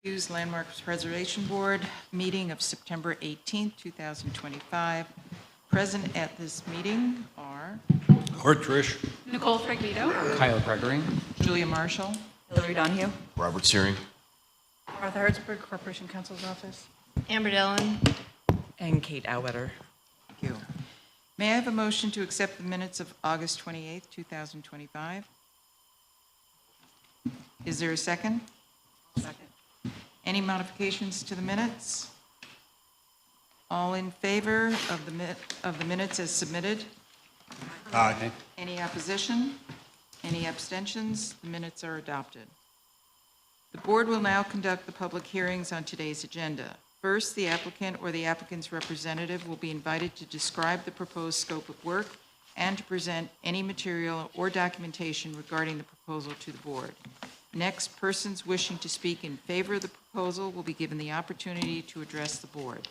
Syracuse Landmarks Preservation Board meeting of September 18th, 2025. Present at this meeting are Art Trish. Nicole Fragnito. Kyle Gregory. Julia Marshall, Hillary Donahue. Robert Searing. Martha Hertzberg, Corporation Counsel's Office. Amber Dillon. And Kate Auwetter. thank you. May I have a motion to accept the minutes of August 28th, 2025? Is there a second? Second. Any modifications to the minutes? All in favor of the minutes as submitted? Aye. Any opposition? Any abstentions? The minutes are adopted. The board will now conduct the public hearings on today's agenda. First, the applicant or the applicant's representative will be invited to describe the proposed scope of work and to present any material or documentation regarding the proposal to the board. Next, persons wishing to speak in favor of the proposal will be given the opportunity to address the board.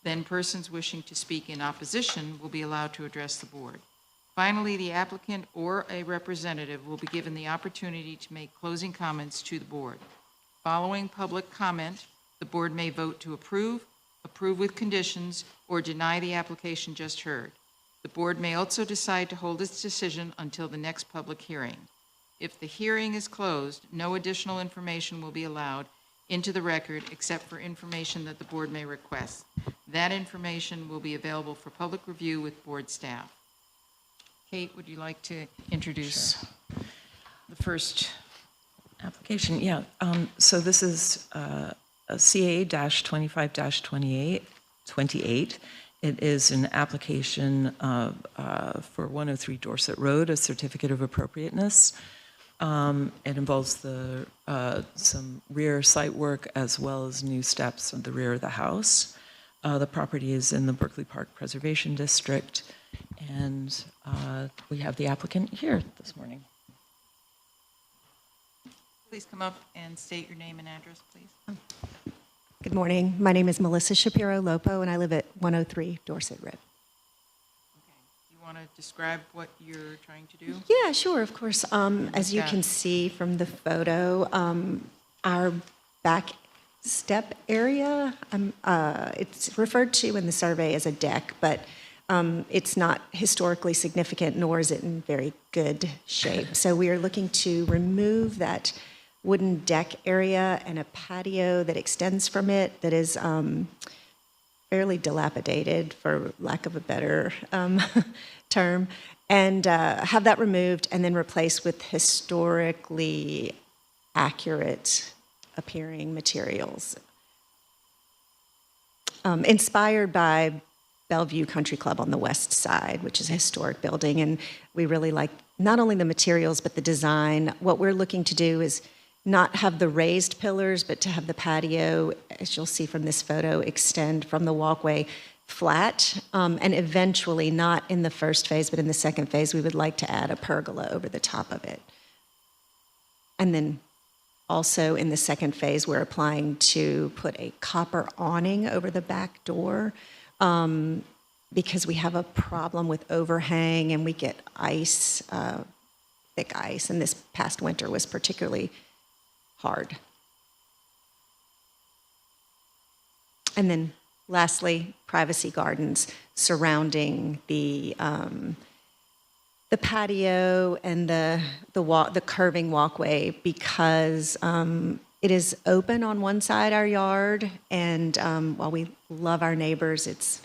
Then persons wishing to speak in opposition will be allowed to address the board. Finally, the applicant or a representative will be given the opportunity to make closing comments to the board. Following public comment, the board may vote to approve, approve with conditions, or deny the application just heard. The board may also decide to hold its decision until the next public hearing. If the hearing is closed, no additional information will be allowed into the record except for information that the board may request. That information will be available for public review with board staff. Kate, would you like to introduce the first Application, yeah. So this is a CA-25-28. It is an application for 103 Dorset Road, a certificate of appropriateness. It involves some rear site work as well as new steps at the rear of the house. The property is in the Berkeley Park Preservation District, and we have the applicant here this morning. Please come up and state your name and address, please. Good morning. My name is Melissa Shapiro-Lopo, and I live at 103 Dorset Road. Okay. You want to describe what you're trying to do? Yeah, sure, of course. As you can see from the photo, our back step area, it's referred to in the survey as a deck, but it's not historically significant, nor is it in very good shape. So we are looking to remove that wooden deck area and a patio that extends from it that is fairly dilapidated, for lack of a better term, and have that removed and then replaced with historically accurate appearing materials. Inspired by Bellevue Country Club on the west side, which is a historic building, and we really like not only the materials but the design. What we're looking to do is not have the raised pillars, but to have the patio, as you'll see from this photo, extend from the walkway flat, and eventually, not in the first phase, but in the second phase, we would like to add a pergola over the top of it. And then also in the second phase, we're applying to put a copper awning over the back door, because we have a problem with overhang and we get ice, thick ice, and this past winter was particularly hard. And then lastly, privacy gardens surrounding the patio and the curving walkway, because it is open on one side, our yard, and while we love our neighbors, it's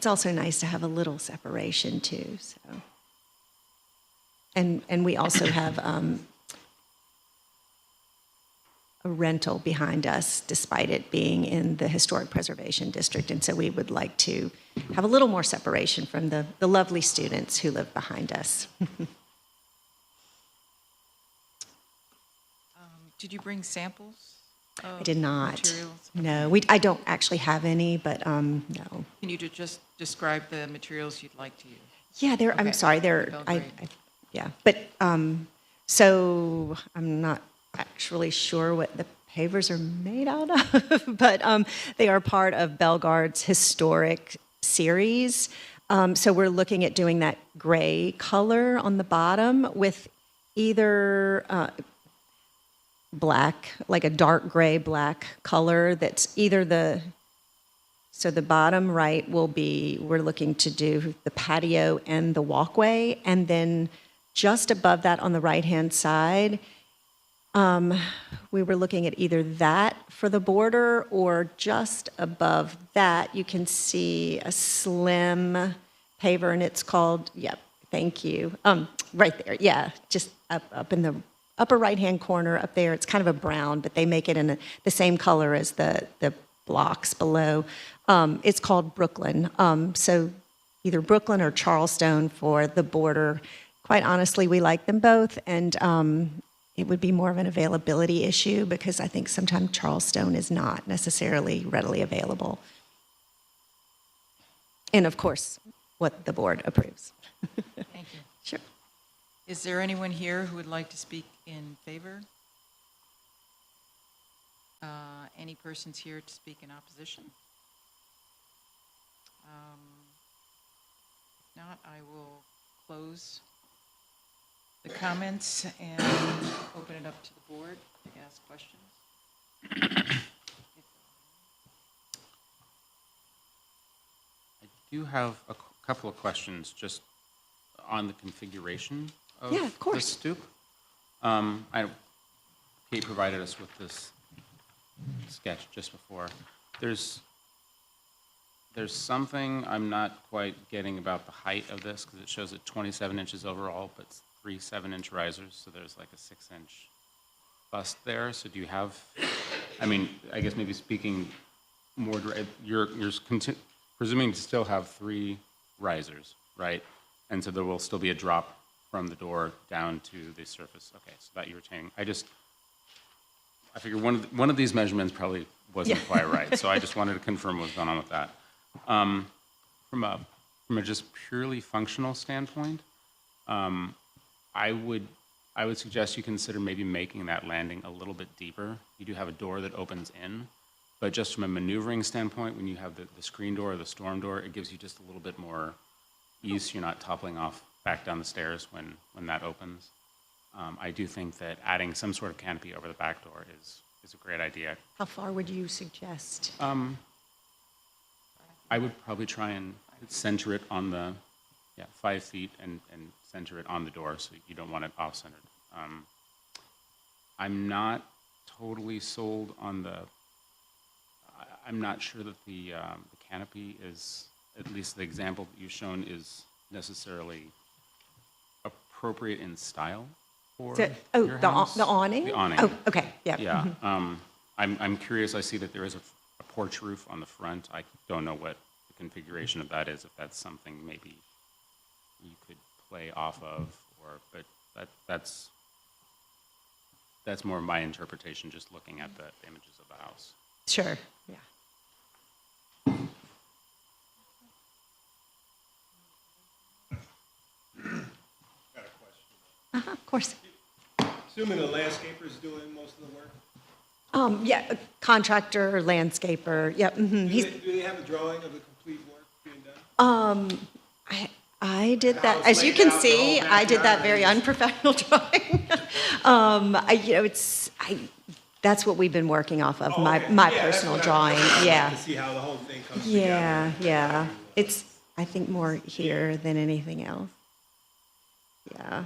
also nice to have a little separation too. So, and we also have a rental behind us, despite it being in the Historic Preservation District, and so we would like to have a little more separation from the lovely students who live behind us. Did you bring samples? I did not. Materials? No, I don't actually have any, but no. Can you just describe the materials you'd like to use? Yeah, Okay. I'm sorry, Belgrade. yeah, but so I'm not actually sure what the pavers are made out of, but they are part of Belgard's historic series. So we're looking at doing that gray color on the bottom with either black, like a dark gray black color that's either so the bottom right will be, we're looking to do the patio and the walkway, and then just above that on the right-hand side, we were looking at either that for the border, or just above that, you can see a slim paver, and it's called, yep, thank you, right there, yeah, just up in the upper right-hand corner up there. It's kind of a brown, but they make it in the same color as the blocks below. It's called Brooklyn. So either Brooklyn or Charleston for the border. Quite honestly, we like them both, and it would be more of an availability issue because I think sometimes Charleston is not necessarily readily available. And of course, what the board approves. Thank you. Sure. Is there anyone here who would like to speak in favor? Any persons here to speak in opposition? If not, I will close the comments and open it up to the board to ask questions. I do have a couple of questions just on the configuration of Yeah, of the course. stoop. Kate provided us with this sketch just before. There's something I'm not quite getting about the height of this, because it shows it 27 inches overall, but it's 3 7-inch risers, so there's like a 6-inch bust there. So do you have, I mean, I guess maybe speaking more, you're presuming to still have 3 risers, right? And so there will still be a drop from the door down to the surface. Okay, so that you're retaining. I figure one of these measurements probably wasn't quite right, so I just wanted to confirm what was going on with that. From a just purely functional standpoint, I would suggest you consider maybe making that landing a little bit deeper. You do have a door that opens in, but just from a maneuvering standpoint, when you have the screen door or the storm door, it gives you just a little bit more ease, so you're not toppling off back down the stairs when that opens. I do think that adding some sort of canopy over the back door is a great idea. How far would you suggest? I would probably try and center it on the, 5 feet and center it on the door, so you don't want it off-centered. I'm not totally sold on I'm not sure that the canopy is, at least the example that you've shown, is necessarily appropriate in style for your house. The awning? The awning. Oh, okay, yeah. Yeah. I'm curious. I see that there is a porch roof on the front. I don't know what the configuration of that is, if that's something maybe you could play off of, but that's more my interpretation, just looking at the images of the house. Sure, yeah. Got a question. Of course. Assuming the landscaper's doing most of the work, Yeah, a contractor, or landscaper, yep. do they have a drawing of the complete work being done? I did that, House as you laid can out, the see, whole I did that backyard very is- unprofessional drawing. That's what we've been working off of, Oh, my okay. my Yeah, that's personal what drawing, I'd like yeah. to see how the whole thing comes Yeah, together. yeah. It's, I think, more here than anything else. Yeah.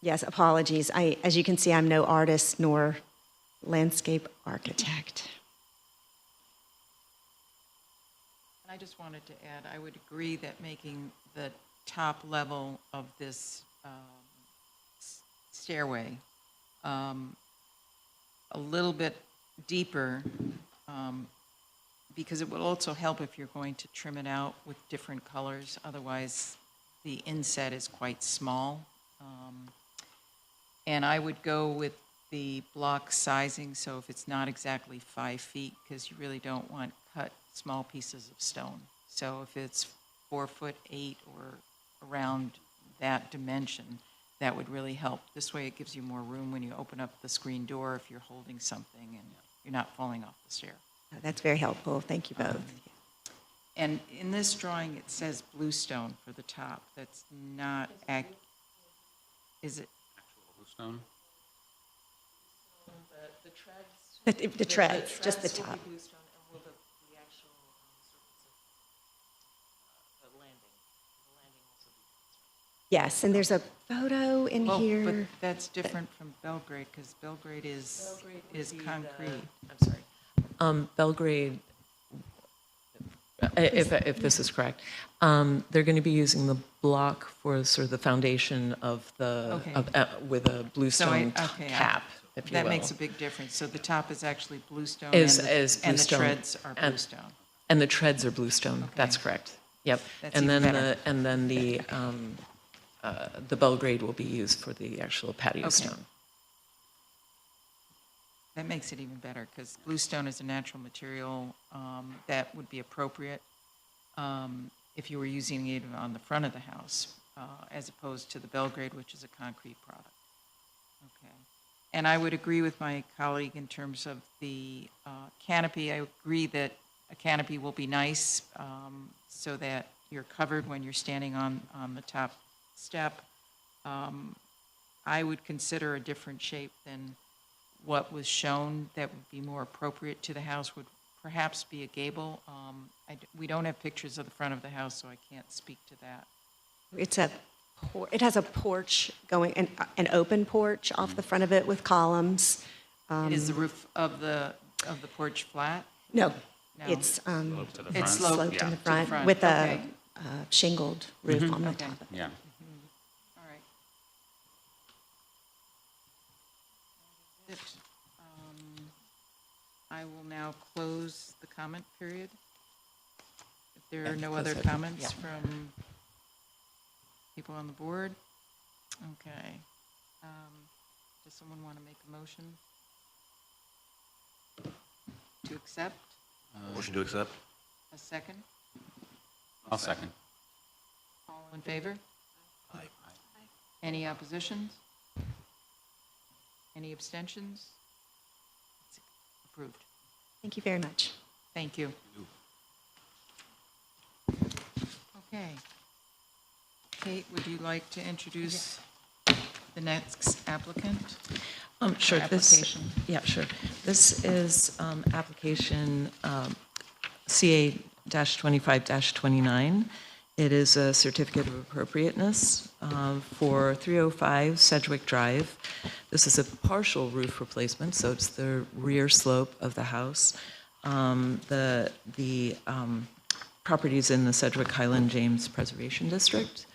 Yes, apologies. As you can see, I'm no artist nor landscape architect. I just wanted to add, I would agree that making the top level of this stairway a little bit deeper, because it will also help if you're going to trim it out with different colors. Otherwise, the inset is quite small. And I would go with the block sizing, so if it's not exactly 5 feet, because you really don't want cut small pieces of stone. So if it's 4'8" or around that dimension, that would really help. This way it gives you more room when you open up the screen door if you're holding something and you're not falling off the stair. That's very helpful. Thank you both. And in this drawing, it says bluestone for the top. That's not, is it? Bluestone? The treads, just the top. Yes, and there's a photo in Well, but here. that's different from Belgrade, because Belgrade is concrete. I'm sorry. Belgrade, if this is correct, they're going to be using the block for sort of the foundation of the, Okay. with a bluestone okay, cap, if you will. That makes a big difference. So the top is actually bluestone Is and bluestone. the treads are And- bluestone. And the treads are bluestone, that's correct. Yep. That's And even then better. the Belgrade will be used for the actual patio Okay. stone. That makes it even better, because bluestone is a natural material that would be appropriate if you were using it on the front of the house, as opposed to the Belgrade, which is a concrete product. Okay. And I would agree with my colleague in terms of the canopy. I agree that a canopy will be nice so that you're covered when you're standing on the top step. I would consider a different shape than what was shown that would be more appropriate to the house, would perhaps be a gable. We don't have pictures of the front of the house, so I can't speak to that. It has a porch going, an open porch off the front of it with columns. Is the roof of the porch flat? No, No. it's Slope to the It's front? sloped sloped to in the the front front, with a okay. shingled roof on the Okay. top of it. Yeah. All right. It, I will now close the comment period. If there are Yeah, no close other it. comments Yeah. from people on the board, okay. Does someone want to make a motion to accept? Motion to accept? A second? I'll second. All in favor? Aye. Any oppositions? Any abstentions? It's approved. Thank you very much. Thank you. Okay. Kate, would you like to introduce the next applicant? Sure. Or application. Yeah, sure. This is application CA-25-29. It is a certificate of appropriateness for 305 Sedgwick Drive. This is a partial roof replacement, so it's the rear slope of the house. The property is in the Sedgwick Highland James Preservation District,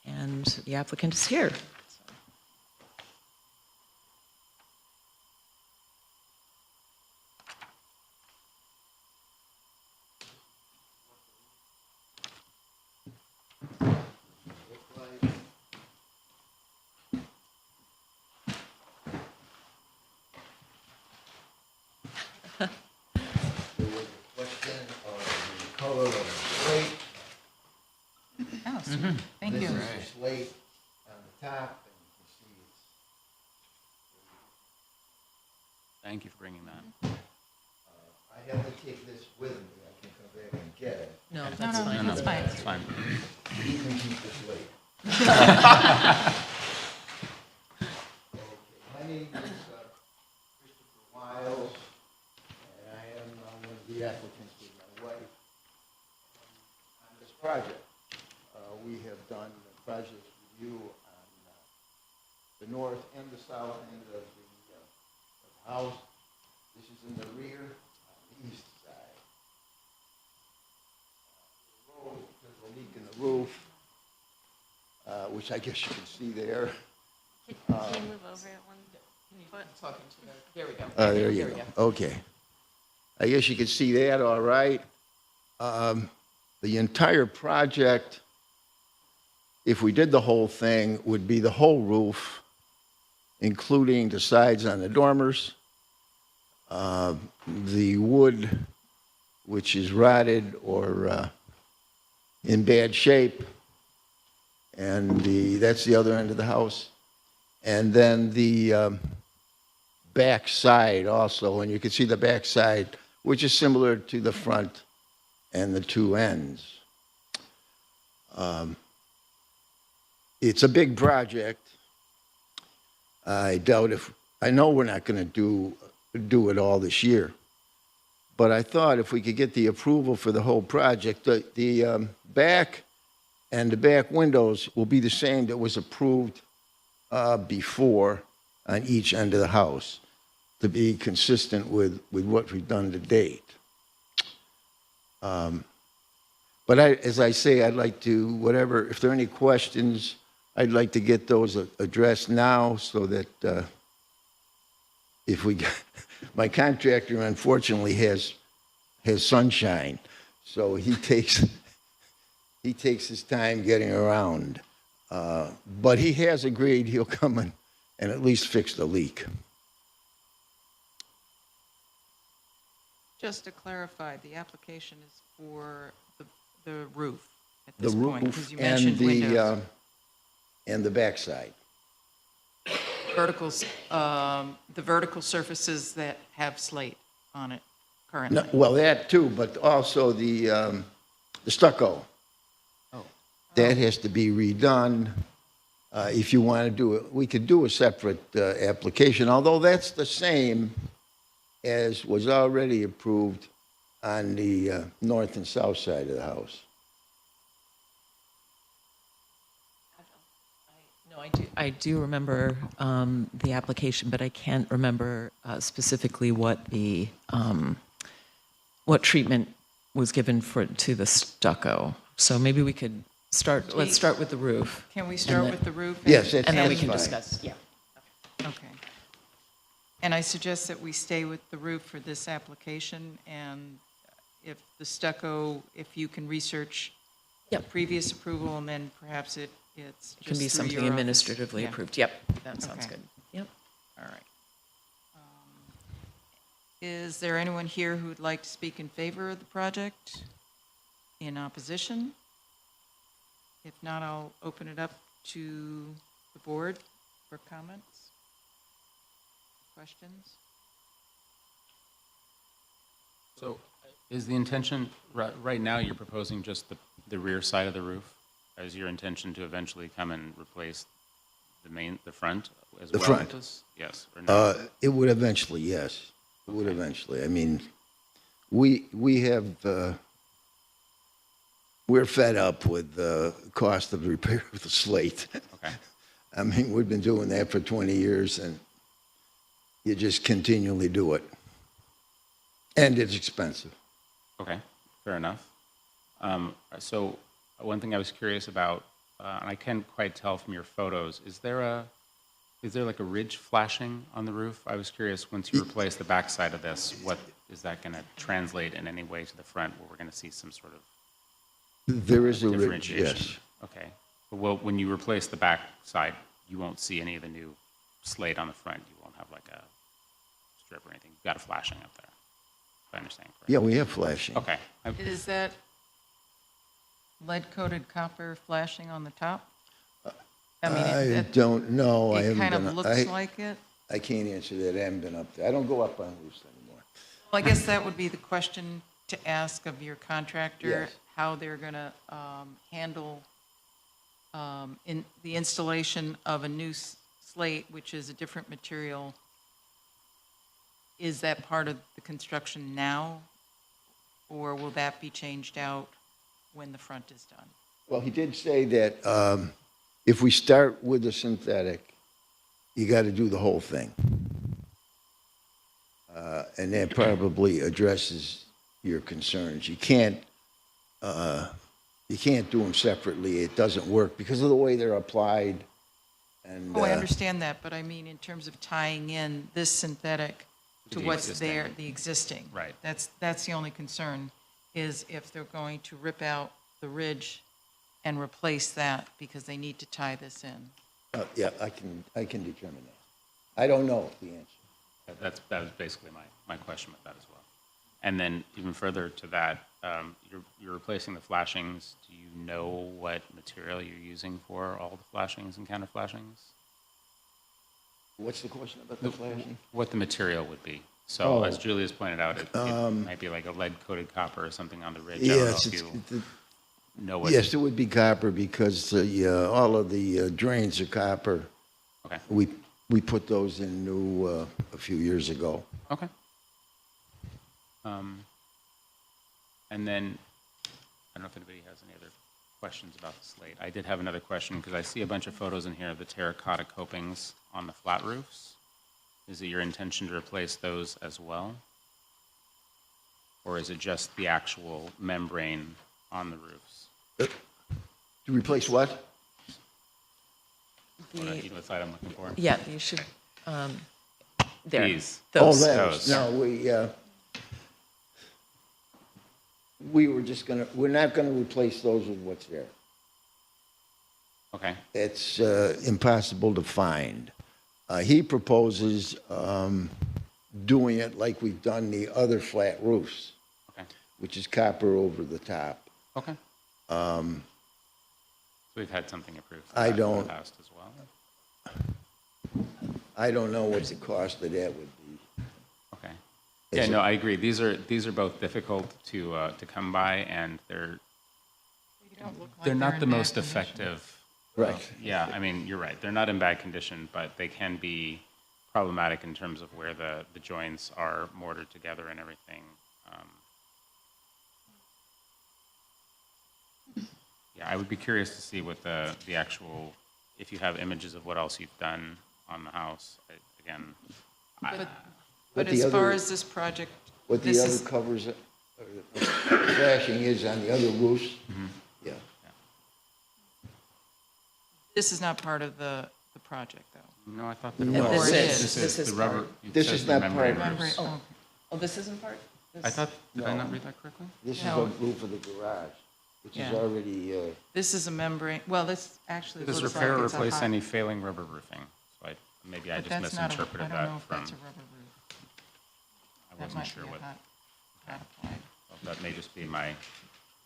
and the applicant is here. There was a question of the color of the slate. Oh, thank you. This is the slate on the top, and you can see it's, Thank you for bringing that. I have to take this with me, I can come back and get it. No, No, that's no, fine. that's fine. It's fine. You can keep the slate. Okay, my name is Christopher Wiles, and I am one of the applicants with my wife on this project. We have done the project review on the north and the south end of the house. This is in the rear, on the east side. There's a leak in the roof, which I guess you can see there. Can you move over it one foot? There we go. There you go. Okay. I guess you can see that all right. The entire project, if we did the whole thing, would be the whole roof, including the sides on the dormers, the wood, which is rotted or in bad shape, and that's the other end of the house. And then the back side also, and you can see the back side, which is similar to the front and the two ends. It's a big project. I doubt if, I know we're not going to do it all this year, but I thought if we could get the approval for the whole project, the back and the back windows will be the same that was approved before on each end of the house, to be consistent with what we've done to date. But as I say, I'd like to, whatever, if there are any questions, I'd like to get those addressed now so that if we, my contractor unfortunately has sunshine, so he takes his time getting around. But he has agreed he'll come in and at least fix the leak. Just to clarify, the application is for the roof at The this point, roof because you and mentioned windows. and the backside. The vertical surfaces that have slate on it currently. No, well, that too, but also the stucco. Oh. That has to be redone. If you want to do it, we could do a separate application, although that's the same as was already approved on the north and south side of the house. No, I do remember the application, but I can't remember specifically what the, what treatment was given to the stucco. So maybe we could let's start with the roof. Can we start with the roof? Yes, that's And then we fine. can discuss, yeah. Okay. And I suggest that we stay with the roof for this application, and if the stucco, if you can research the Yep. previous approval, and then perhaps it's It just can be through something your office. administratively Yeah. approved. Yep, that sounds Okay. good. Yep. All right. Is there anyone here who would like to speak in favor of the project? In opposition? If not, I'll open it up to the board for comments, questions. So is the intention, right now, you're proposing just the rear side of the roof? Is your intention to eventually come and replace the front as The well? front. with this? Yes, or no? It would eventually, yes. It would eventually. I mean, we have, we're fed up with the cost of the repair of the slate. Okay, I mean, we've been doing that for 20 years, and you just continually do it. And it's expensive. okay, fair enough. So one thing I was curious about, and I can't quite tell from your photos, is there like a ridge flashing on the roof? I was curious, once you replace the backside of this, what is that going to translate in any way to the front, where we're going to see some sort of There is a ridge, differentiation? yes. Okay. Well, when you replace the back side, you won't see any of the new slate on the front. You won't have like a strip or anything. You've got a flashing up there, if I understand correctly. Yeah, we have flashing. Okay. Is that lead-coated copper flashing on the top? I mean, I don't know. I it haven't kind been. of looks like it. I can't answer that. I haven't been up there. I don't go up on roofs anymore. Well, I guess that would be the question to ask of your contractor, Yes. how they're going to handle in the installation of a new slate, which is a different material. Is that part of the construction now, or will that be changed out when the front is done? Well, he did say that if we start with the synthetic, you got to do the whole thing. And that probably addresses your concerns. You can't do them separately. It doesn't work because of the way they're applied. And Oh, I understand that, but I mean, in terms of tying in this synthetic to The what's existing. there, the existing. Right. That's the only concern, is if they're going to rip out the ridge and replace that because they need to tie this in. yeah, I can determine that. I don't know the answer. That was basically my question with that as well. And then even further to that, you're replacing the flashings. Do you know what material you're using for all the flashings and counter flashings? What's the question about the flashing? What the material would be So as Julia's pointed out, it might be like a lead-coated copper or something on the ridge. I don't know Yes, if you know what. yes, it would be copper because all of the drains are copper. Okay, We put those in new a few years ago. okay. And then, I don't know if anybody has any other questions about the slate. I did have another question, because I see a bunch of photos in here of the terracotta copings on the flat roofs. Is it your intention to replace those as well? Or is it just the actual membrane on the roofs? To replace what? You know what side I'm looking for? Yeah, you should, there. These. Those. Those. No, we were just we're not gonna replace those with what's there. Okay, It's impossible to find. He proposes doing it like we've done the other flat roofs, okay, which is copper over the top. okay. So we've had something approved for I that in the don't- past as well. I don't know what the cost of that would be. Okay. Yeah, no, I agree. These are both difficult to come by, and they're not the most effective. Right. Yeah, I mean, you're right. They're not in bad condition, but they can be problematic in terms of where the joints are mortared together and everything. Yeah, I would be curious to see what the actual, if you have images of what else you've done on the house. Again, But the as far other- as this project, What the this other is, covers, flashing is on the other roofs. Yeah. this is not part of the project, though. no, I thought that No, it was. this is. This This is is the rubber. part. it This says is the not part membrane of it. roofs. Oh, this isn't part? I thought, did I No. not read that correctly? This is No. the roof of the garage, which is Yeah. already, This is a membrane, well, this actually Does looks like repair or it's a replace hot- any failing rubber roofing? So maybe I but just that's not a- misinterpreted I don't know that if from, that's a rubber roof. I That wasn't might sure be a what, hot applied. that may just be my,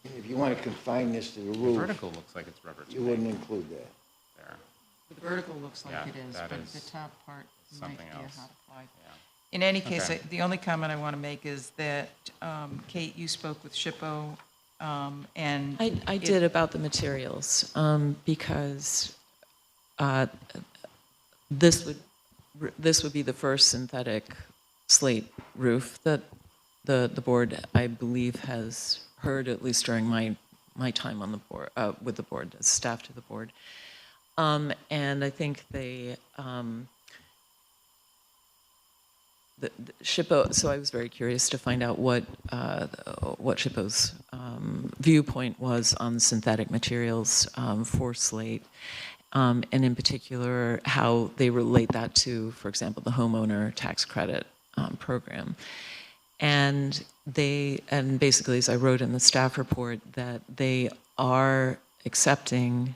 if you want to confine this to the the roof, vertical looks like it's rubber to you me wouldn't include that. there. The vertical looks like Yeah, it is, that but is the top part might something be a else. hot applied. Yeah. In any case, Okay. the only comment I want to make is that, Kate, you spoke with SHPO, and. I did about the materials, because this would be the first synthetic slate roof that the board, I believe, has heard, at least during my time on the board, with the board, as staff to the board. And I think the SHPO, so I was very curious to find out what SHPO's viewpoint was on synthetic materials for slate, and in particular, how they relate that to, for example, the homeowner tax credit program. And basically, as I wrote in the staff report, that they are accepting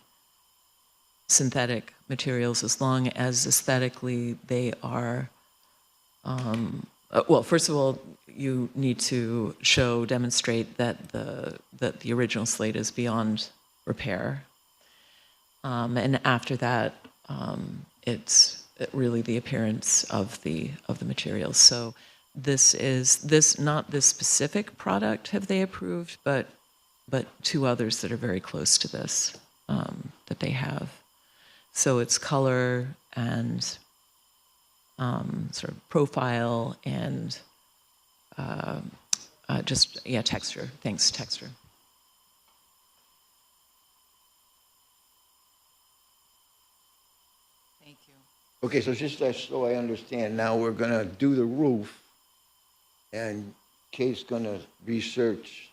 synthetic materials as long as aesthetically they are, well, first of all, you need to demonstrate that the original slate is beyond repair. And after that, it's really the appearance of the materials. So not this specific product have they approved, but two others that are very close to this that they have. So it's color and sort of profile and texture. Thanks, texture. Thank you. Okay, so just so I understand, now we're gonna do the roof, and Kate's gonna research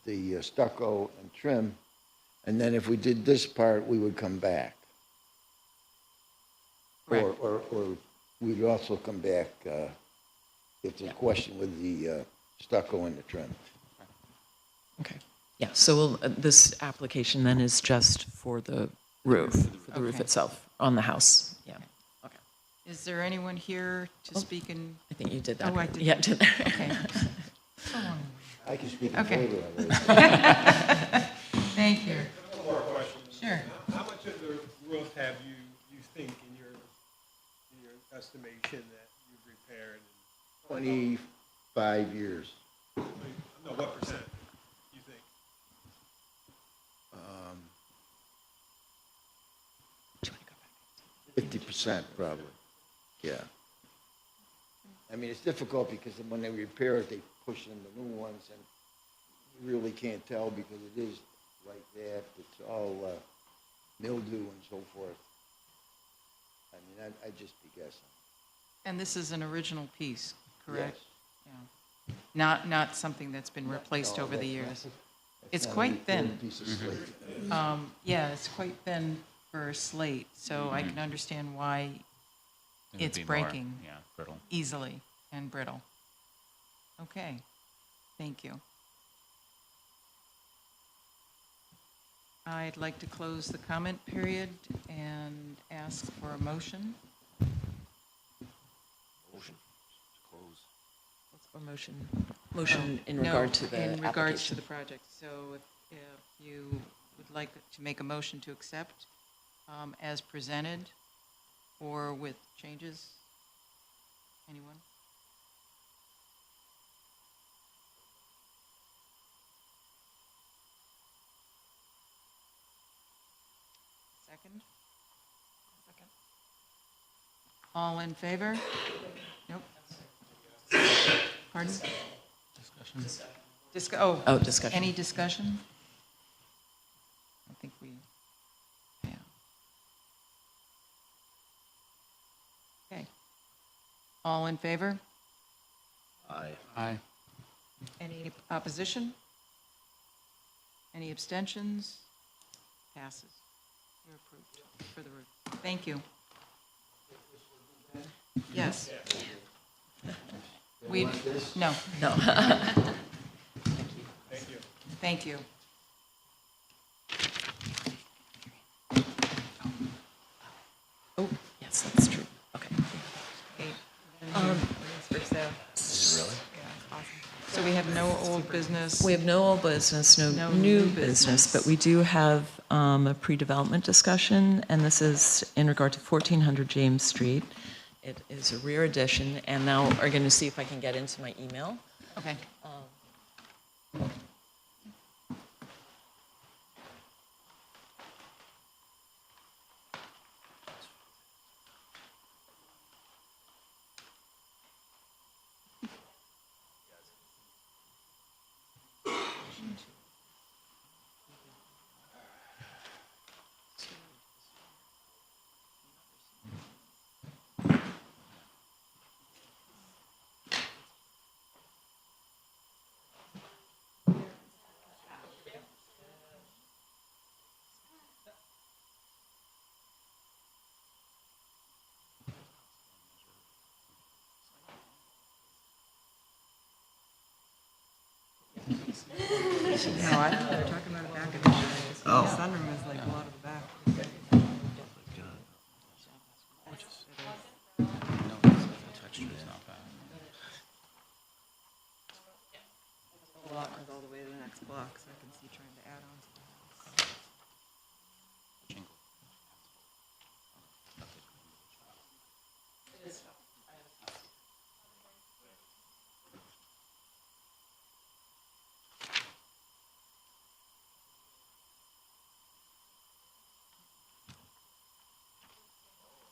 the stucco and trim, and then if we did this part, we would come back. Right. Or we'd also come back if there's a question with the stucco and the trim. Okay. Yeah, so this application then is just for the roof, for the roof Okay. itself, on the house. Yeah. Okay. Is there anyone here to speak in? I think you did that. Oh, I did. Yeah, did. Okay. I can speak in Okay. favor of it. Thank you. One more question. Sure. How much of the roof have you think in your estimation that you've repaired? 25 years. No, what percent, you think? 50% probably, yeah. I mean, it's difficult because when they repair it, they push in the new ones, and you really can't tell because it is like that. It's all mildew and so forth. I mean, I'd just be guessing. And this is an original piece, Yes. correct? Yeah. Not something that's been replaced No, over the that's years. not- It's not quite a thin. thin piece of slate. Yeah, it's quite thin for a slate, so I can understand why It would it's be more, breaking Yeah, brittle. easily and brittle. Okay, thank you. I'd like to close the comment period and ask for a motion. Motion to close. Or motion in No, regard to the in regards to application. the project. So if you would like to make a motion to accept as presented or with changes? Anyone? Second? Second. All in favor? Nope. Pardon? Discussion? Oh, discussion. Any discussion? I think we, yeah. Okay. All in favor? Aye. Aye. Any opposition? Any abstentions? Passes. You're approved for the roof. Thank you. Yes. We, no. No. Thank you. Oh, yes, that's true. Okay. So we have no old business. We have no old business, no No new new business, business. but we do have a pre-development discussion, and this is in regard to 1400 James Street. It is a rear addition, and now we're going to see if I can get into my email. Okay. No, I thought they were talking about a back addition. The sunroom is like a lot of the back. No, the texture is not bad. The lot goes all the way to the next block, so I can see trying to add on to the house. Jingle.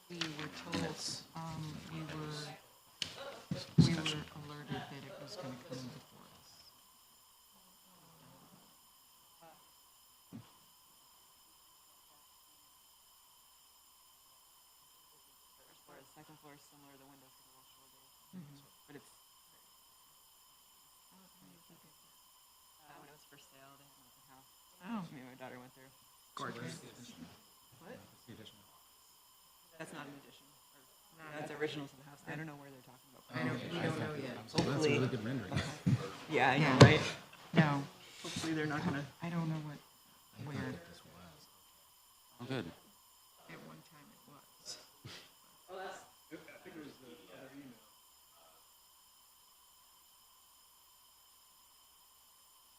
We were told, we were alerted that it was going to come before us. First floor, the second floor is similar, the windows get a little shorter, but it's. When it was for sale, they had an open house. Oh. Me and my daughter went through. Gorgeous. What? That's not an addition. That's original to the house. I don't know where they're talking about. We don't know yet. Hopefully. good rendering. Yeah, I know, Yeah. right? No, Hopefully they're not gonna. I don't know where Oh, good. at one time it was. I think it was the other email.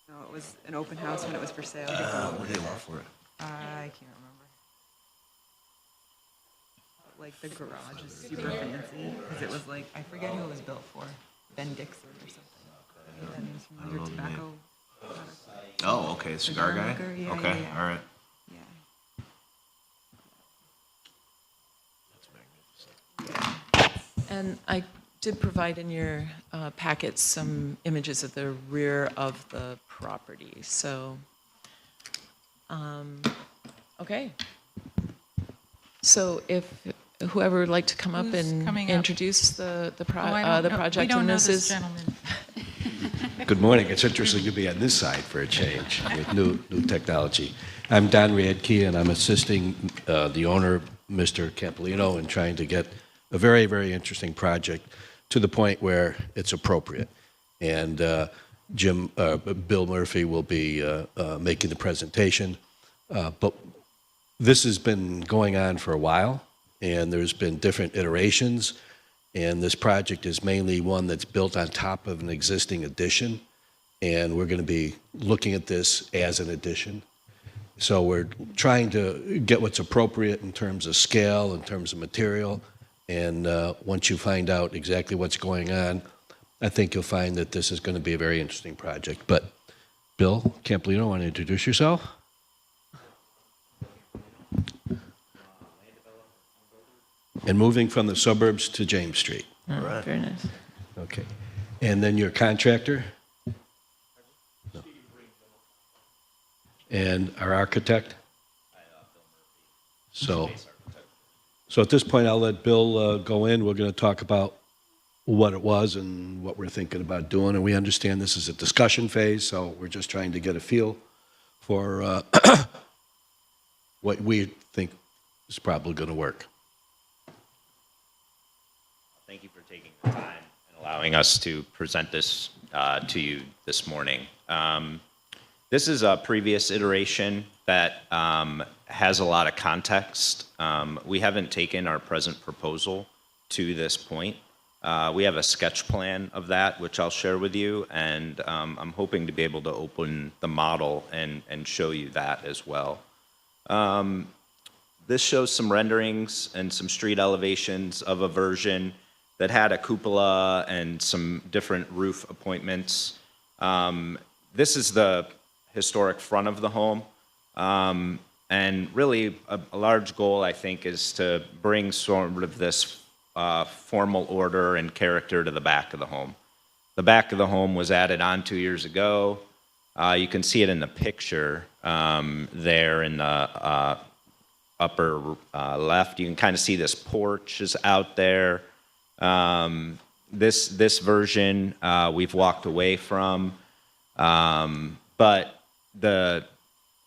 No, it was an open house when it was for sale. What do they want for it? I can't remember. But, like the garage is super fancy because it was like I forget who it was built for. Ben Dixon or something. That means from your tobacco product. Oh, okay, cigar guy? maker, yeah, Okay, yeah, yeah. all right. Yeah. That's magnificent. And I did provide in your packet some images of the rear of the property, so, okay. So if whoever would like to come up Who's and coming up? introduce the Oh, I don't the know- project. We don't and know this this is- gentleman. Good morning. It's interesting to be on this side for a change with new technology. I'm Don Radke, and I'm assisting the owner, Mr. Campolino, in trying to get a very, very interesting project to the point where it's appropriate. And Bill Murphy will be making the presentation. But this has been going on for a while, and there's been different iterations. And this project is mainly one that's built on top of an existing addition. And we're going to be looking at this as an addition. So we're trying to get what's appropriate in terms of scale, in terms of material. And once you find out exactly what's going on, I think you'll find that this is going to be a very interesting project. But Bill Campolino, want to introduce yourself? And moving from the suburbs to James Street. Oh, very nice. Okay. And then your contractor? No. And our architect? So at this point, I'll let Bill go in. We're going to talk about what it was and what we're thinking about doing. And we understand this is a discussion phase, so we're just trying to get a feel for what we think is probably going to work. Thank you for taking the time and allowing us to present this to you this morning. This is a previous iteration that has a lot of context. We haven't taken our present proposal to this point. We have a sketch plan of that, which I'll share with you, and I'm hoping to be able to open the model and show you that as well. This shows some renderings and some street elevations of a version that had a cupola and some different roof appointments. This is the historic front of the home. And really, a large goal, I think, is to bring sort of this formal order and character to the back of the home. The back of the home was added on 2 years ago. You can see it in the picture there in the upper left. You can kind of see this porch is out there. This version we've walked away from, but the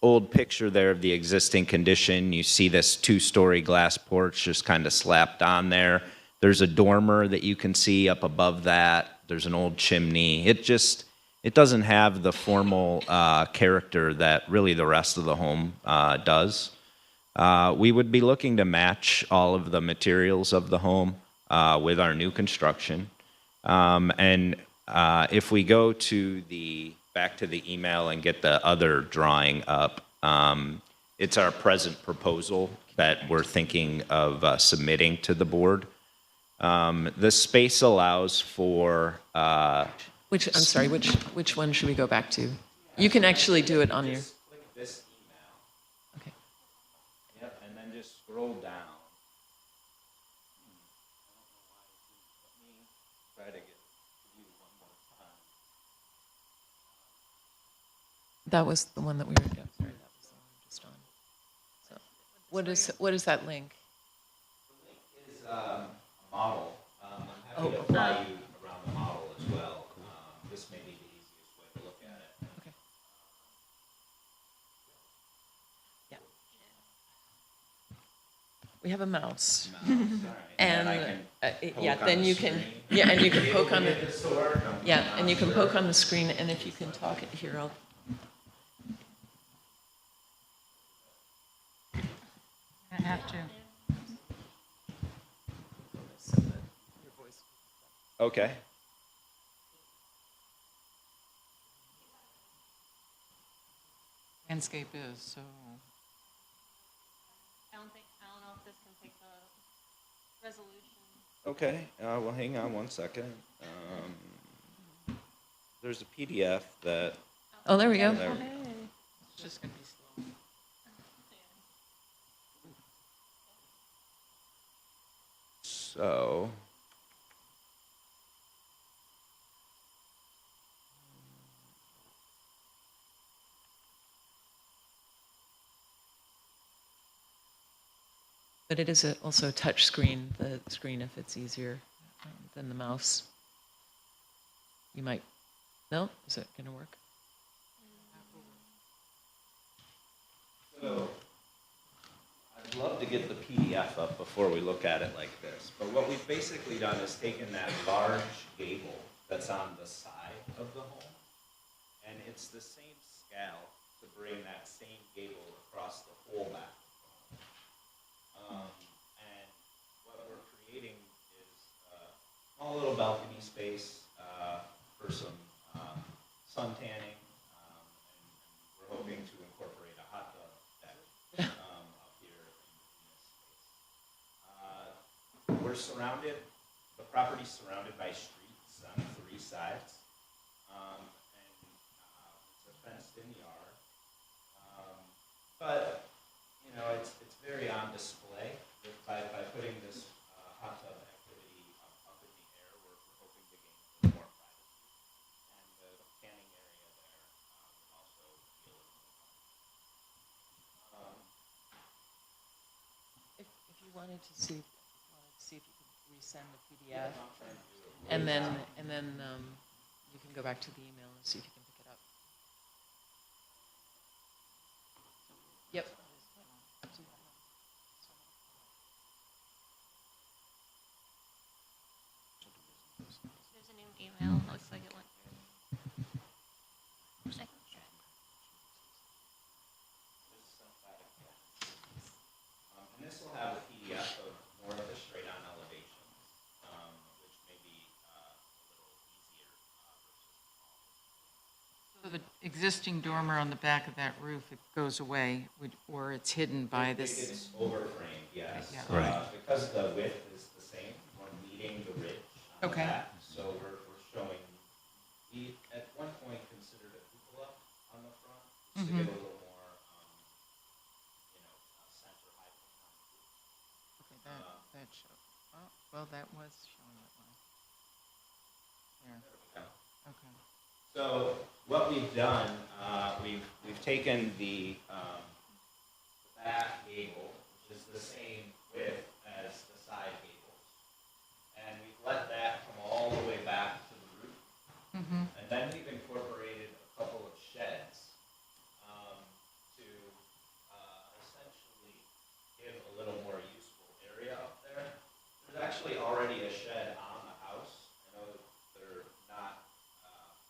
old picture there of the existing condition, you see this 2-story glass porch just kind of slapped on there. There's a dormer that you can see up above that. There's an old chimney. It doesn't have the formal character that really the rest of the home does. We would be looking to match all of the materials of the home with our new construction. And if we go to back to the email and get the other drawing up, it's our present proposal that we're thinking of submitting to the board. The space allows for Which one should we go back to? You can actually do it on your, click this email. okay. Yep, and then just scroll down. Try to get you one more time. That was the one that we were, yeah, sorry, that was the one we were just on. So, what is that link? Is a model. I'm happy to fly you around the model as well. This may be the easiest way to look at it. Okay. Yeah. We have a mouse. And, yeah, then you can, yeah, and you can poke on the, yeah, and you can poke on the screen, and if you can talk it here, I'll. I have to. Okay. Landscape is, so, I don't know if this can take the resolution. Okay. Well, hang on one second. there's a PDF that. Oh, there we go. there- It's just going to be slow. So. But it is also a touch screen, the screen if it's easier than the mouse. You might, no, is it going to work? So, I'd love to get the PDF up before we look at it like this, but what we've basically done is taken that large gable that's on the side of the home, and it's the same scale to bring that same gable across the whole back of the home. And what we're creating is a small little balcony space for some sun tanning, and we're hoping to incorporate a hot tub deck up here in this space. We're surrounded, the property's surrounded by streets on 3 sides, and it's a fenced-in yard. But, you know, it's very on display by putting this hot tub activity up in the air. We're hoping to gain a little more privacy, and the canning area there would also be a little more. If you wanted to see if you could resend the PDF, and then you can go back to the email and see if you can pick it up. Yep. There's a new email. Looks like it went through. I can try. And this will have a PDF of more of the straight-on elevations, which may be a little easier versus. So the existing dormer on the back of that roof, it goes away, or it's hidden by this? It's overframed, yes. Yeah. Right. Because the width is the same, we're meeting the ridge on the Okay. back, so we're showing, we at one point considered a cupola on the front, just to give a little more, center high point on the roof. Okay, that showed, oh, well, that was showing it well. There, okay. So what we've done, we've taken the back gable, which is the same width as the side gables, and we've let that come all the way back to the roof. And then we've incorporated a couple of sheds to essentially give a little more useful area up there. There's actually already a shed on the house. I know they're not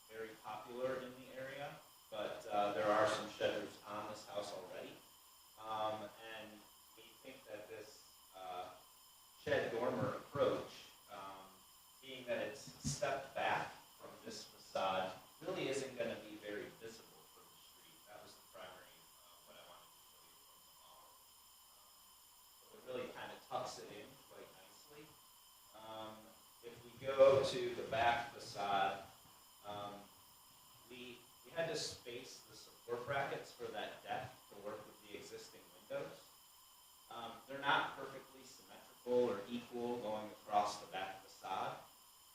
very popular in the area, but there are some shedders on this house already. And we think that this shed dormer approach, being that it's stepped back from this facade, really isn't going to be very visible from the street. That was the primary what I wanted to show you from the model. So it really kind of tucks it in quite nicely. If we go to the back facade, we had to space the support brackets for that deck to work with the existing windows. They're not perfectly symmetrical or equal going across the back facade,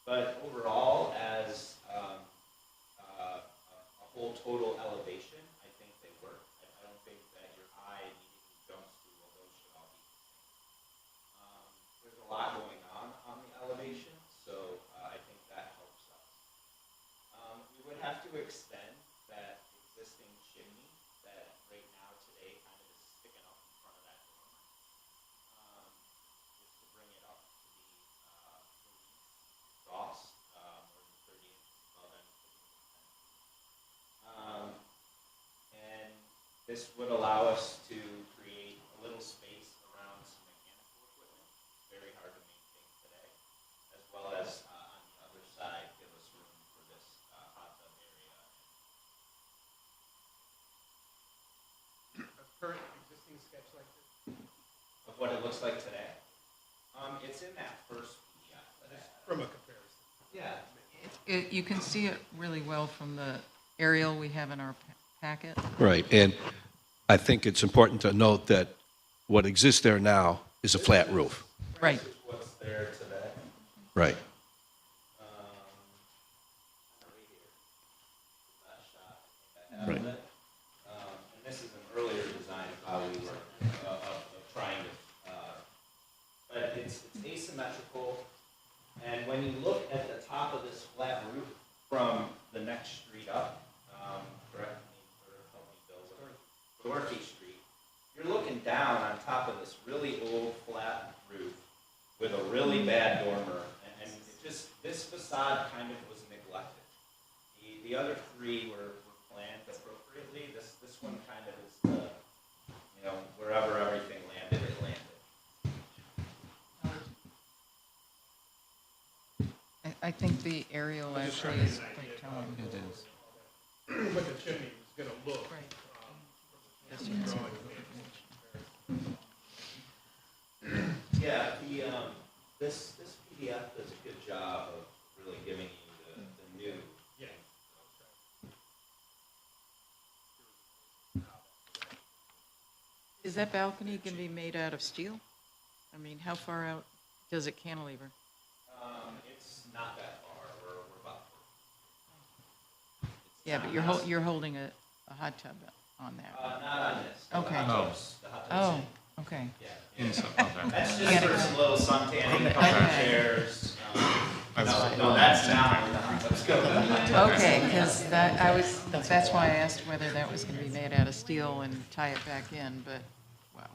but overall, as a whole total elevation, I think they work. I don't think that your eye immediately jumps to, well, those should all be the same. There's a lot going on the elevation, so I think that helps us. We would have to extend that existing chimney that right now today kind of is sticking up in front of that dormer, just to bring it up to the exhaust, more than 30 inches above and and this would allow us to create a little space around some mechanical equipment, very hard to maintain today, as well as on the other side, give us room for this hot tub area. A current existing sketch like this? Of what it looks like today. It's in that first PDF. Just from a comparison. Yeah, You can see it really well from the aerial we have in our packet. Right, and I think it's important to note that what exists there now is a flat roof. Right. What's there today? Right. Right. And this is an earlier design of how we were of trying to, but it's asymmetrical. And when you look at the top of this flat roof from the next street up, correct me or help me Bill, Dorothy Street, you're looking down on top of this really old flat roof with a really bad dormer, and it just this facade kind of was neglected. The other three were planned appropriately. This one kind of is the, you know, wherever everything landed, it landed. I think the aerial actually is quite telling. It is. What the chimney is gonna look. Right. From the drawing. Yeah, this PDF does a good job of really giving you the new. Yeah. Is that balcony going to be made out of steel? I mean, how far out does it cantilever? It's not that far. We're about. Yeah, but you're holding a hot tub on that. Not on this. Okay. The hot tub's Oh, okay. Okay. That's just for some little suntanning, couple chairs. No, that's not. Let's go. Okay, because that's why I asked whether that was going to be made out of steel and tie it back in, but, wow.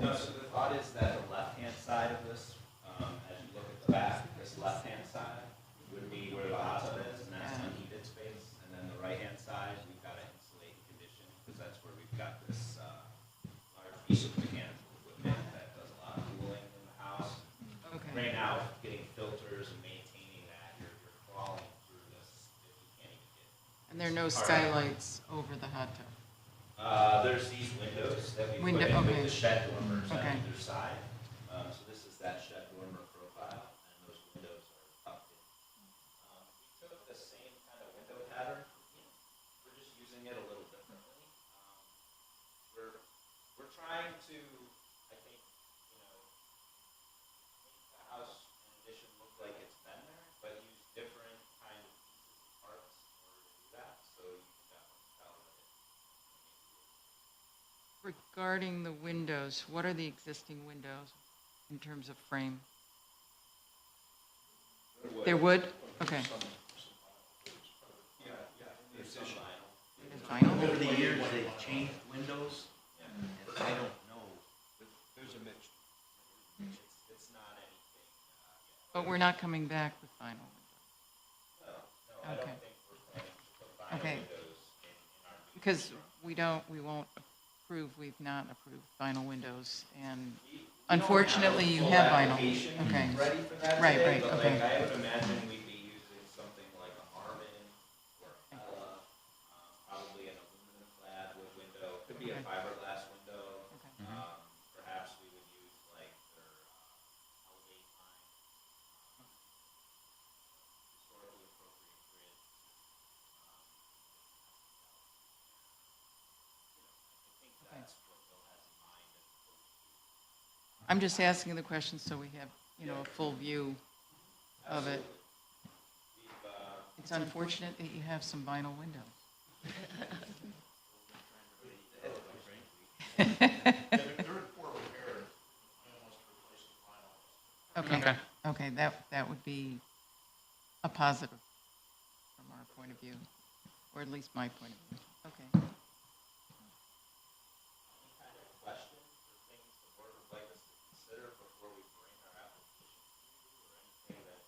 No, so the thought is that the left-hand side of this, as you look at the back, this left-hand side would be where the hot tub is, and that's unheated space. And then the right-hand side, we've got an insulated condition, because that's where we've got this large piece of mechanical equipment that does a lot of cooling in the house. Okay. Right now, getting filters and maintaining that, you're crawling through this if you can't even get it. And there are no skylights over the hot tub? There's these windows that we put Window- in okay. with the shed dormers on Okay. either side. So this is that shed dormer profile, and those windows are tucked in. We took the same kind of window pattern. We're just using it a little differently. We're trying to, I think, you know, make the house in addition look like it's been there, but use different kind of pieces and parts in order to do that. So you can definitely tell that it. Regarding the windows, what are the existing windows in terms of frame? They're wood? Okay. There's some vinyl. It's vinyl? Over the years, they've changed windows, and I don't know. There's a mixture. It's not anything, But we're not coming back with vinyl windows? no, I don't Okay. think we're planning to put vinyl Okay. windows in our new. Because we won't approve, we've not approved vinyl windows, and unfortunately, you have vinyl. Okay. Ready for that Right, today, right, but okay. like I would imagine we'd be using something like a Harmon or a Pella, probably an aluminum clad wood window, could be a Okay. fiberglass window. Okay. Perhaps we would use like their Elevate line, historically appropriate grids. I think that's what Bill has in mind as opposed to. I'm just asking the question so we have, a full view of it. It's unfortunate that you have some vinyl windows. Okay, okay, that would be a positive from our point of view, or at least my point of view. Okay. Question or things the board would like us to consider before we bring our application to you, or anything that,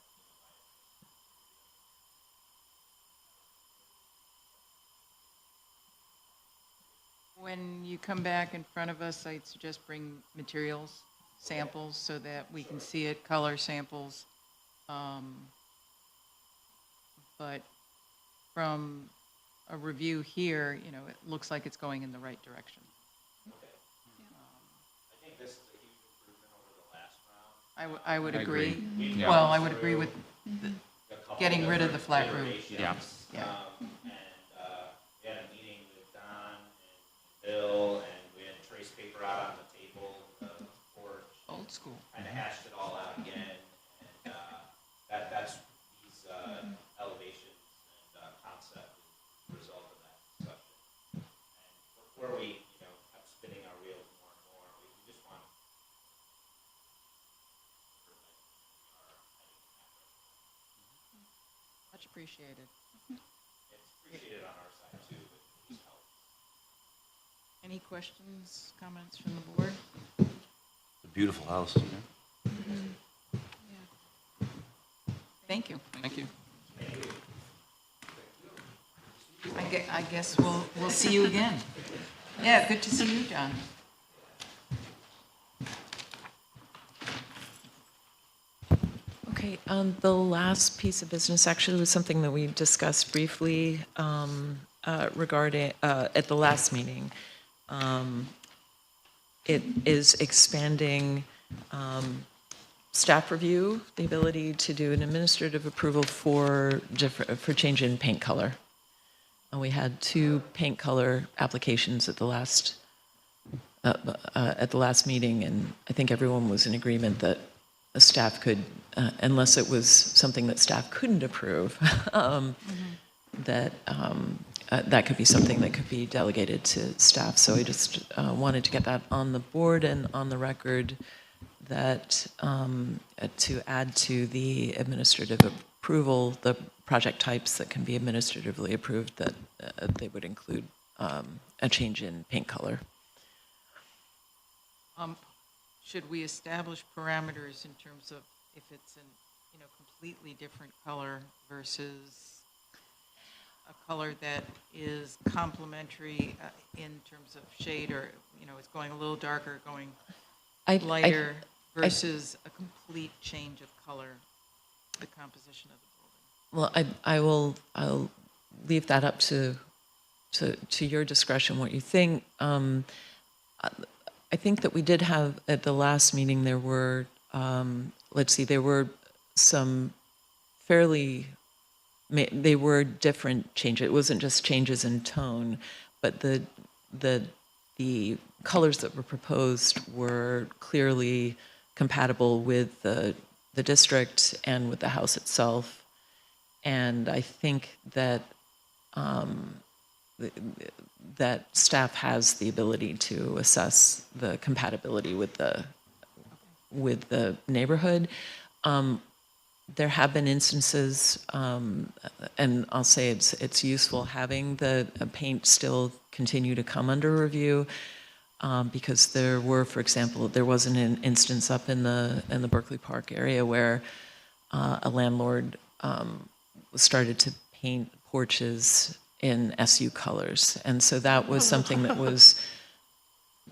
When you come back in front of us, I'd suggest bring materials, samples, so that we can see it, color samples. But from a review here, it looks like it's going in the right direction. I think this is a huge improvement over the last round. I would I agree. agree. Yeah. Well, I would agree with, A couple Getting rid of the flat roof. Yeah. Yeah. We had a meeting with Don and Bill, and we had trace paper out on the table, the porch, Old school. kind of hashed it all out again, and that's these elevations and concept is the result of that discussion. And where we, kept spinning our wheels more and more, we just want Much appreciated. it's appreciated on our side too, but it just helps. Any questions, comments from the board? A beautiful house. Thank you. Thank you. I guess we'll see you again. Yeah, good to see you, John. Okay, the last piece of business actually was something that we discussed briefly regarding, at the last meeting. It is expanding staff review, the ability to do an administrative approval for change in paint color. And we had 2 paint color applications at the last meeting, and I think everyone was in agreement that the staff could, unless it was something that staff couldn't approve, that that could be something that could be delegated to staff. So I just wanted to get that on the board and on the record that to add to the administrative approval, the project types that can be administratively approved, that they would include a change in paint color. Should we establish parameters in terms of if it's an, completely different color versus a color that is complementary in terms of shade, or, it's going a little darker, going lighter, versus a complete change of color, the composition of the building? Well, I'll leave that up to your discretion, what you think. I think that we did have, at the last meeting, there were, there were some they were different changes. It wasn't just changes in tone, but the colors that were proposed were clearly compatible with the district and with the house itself. And I think that that staff has the ability to assess the compatibility with the neighborhood. There have been instances, and I'll say it's useful having the paint still continue to come under review, because there were, for example, there was an instance up in the Berkeley Park area where a landlord started to paint porches in SU colors. And so that was something that was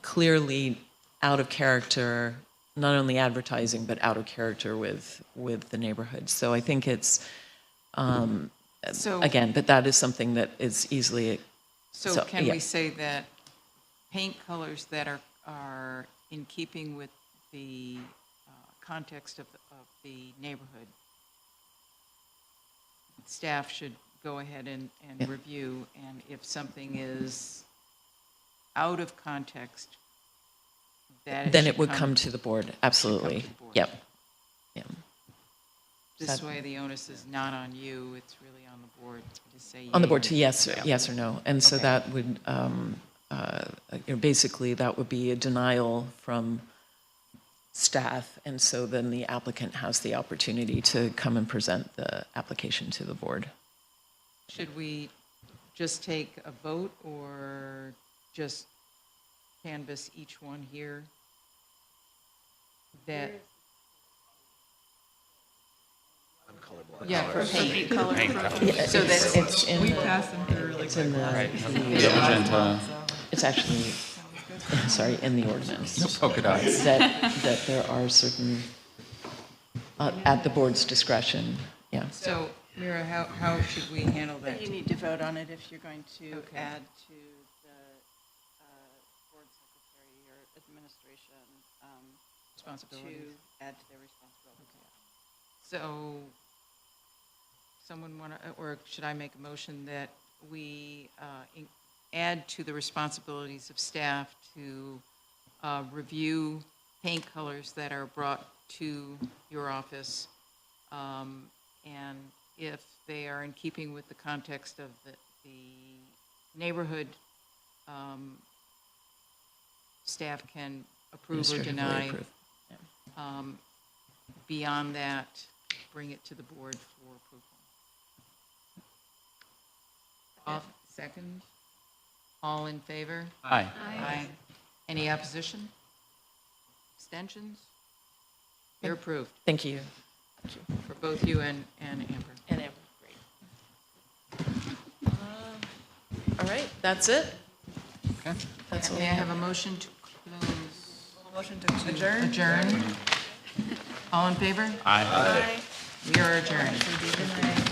clearly out of character, not only advertising, but out of character with the neighborhood. So I think it's, again, but that is something that is easly. So can we say that paint colors that are in keeping with the context of the neighborhood, staff should go ahead and review, and if something is out of context, that then it would come to the board, absolutely. Yep. Yep. This way, the onus is not on you, it's really on the board to say. On the yea board or to nay. yes or no. And so Okay. that would, basically, that would be a denial from staff. And so then the applicant has the opportunity to come and present the application to the board. Should we just take a vote or just canvass each one here? That. Yeah, for paint. So that It's in We the, pass them through really it's in the, Magenta. it's actually, sorry, in the ordinance. Polka dots. That there are certain, at the board's discretion, yeah. So, Mira, how should we handle that? You need to vote on it if you're going to Okay. add to the board secretary or administration Responsibilities. to add to their responsibilities. So, someone want to, or should I make a motion that we add to the responsibilities of staff to review paint colors that are brought to your office, and if they are in keeping with the context of the neighborhood, staff can approve or Administratively deny. approve. Beyond that, bring it to the board for approval. Second? All in favor? Aye. Aye. Any opposition? Extensions? You're approved, Thank you. for both you and Amber. And Amber, great. All right, that's it? Okay. That's all. May I have a motion to close? Motion to adjourn? Adjourn? All in favor? Aye. We are adjourned. Good night.